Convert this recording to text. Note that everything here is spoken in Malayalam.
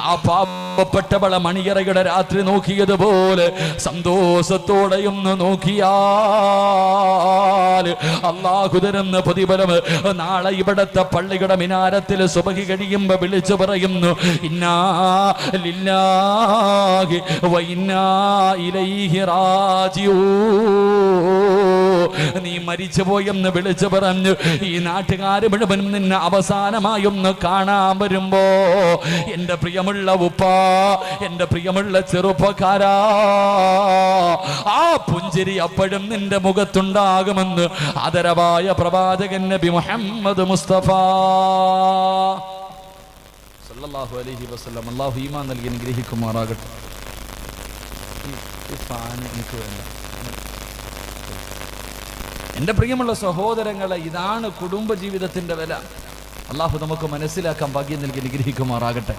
ആ പാവപ്പെട്ടവളെ മണിയറയുടെ രാത്രി നോക്കിയതുപോലെ സന്തോഷത്തോടെയൊന്ന് നോക്കിയാൽ അല്ലാഹു തരുന്ന പ്രതിഫലം നാളെ ഇവിടത്തെ പള്ളിയുടെ മിനാരത്തിൽ സുബഹി കഴിയുമ്പോ വിളിച്ചു പറയുന്നു, ഇന്നാ ലില്ലാഹി വ ഇന്നാ ഇലൈഹി റാജിഊൻ. നീ മരിച്ചുപോയെന്ന് വിളിച്ചു പറഞ്ഞു ഈ നാട്ടുകാർ മുഴുവനും നിന്നെ അവസാനമായൊന്ന് കാണാൻ വരുമ്പോ എന്റെ പ്രിയമുള്ള ഉപ്പ, എന്റെ പ്രിയമുള്ള ചെറുപ്പക്കാരാ, ആ പുഞ്ചിരി അപ്പോഴും നിന്റെ മുഖത്തുണ്ടാകുമെന്ന് ആദരവായ പ്രവാചകൻ നബി മുഹമ്മദ് മുസ്തഫ സല്ലല്ലാഹു അലൈഹി വസല്ലം. അല്ലാഹു ഈമാൻ നൽകി അനുഗ്രഹിക്കുമാറാകട്ടെ. എനിക്ക് വേണ്ട. എന്റെ പ്രിയമുള്ള സഹോദരങ്ങളെ, ഇതാണ് കുടുംബജീവിതത്തിന്റെ വില. അല്ലാഹു നമുക്ക് മനസ്സിലാക്കാൻ ഭാഗ്യം നൽകി അനുഗ്രഹിക്കുമാറാകട്ടെ.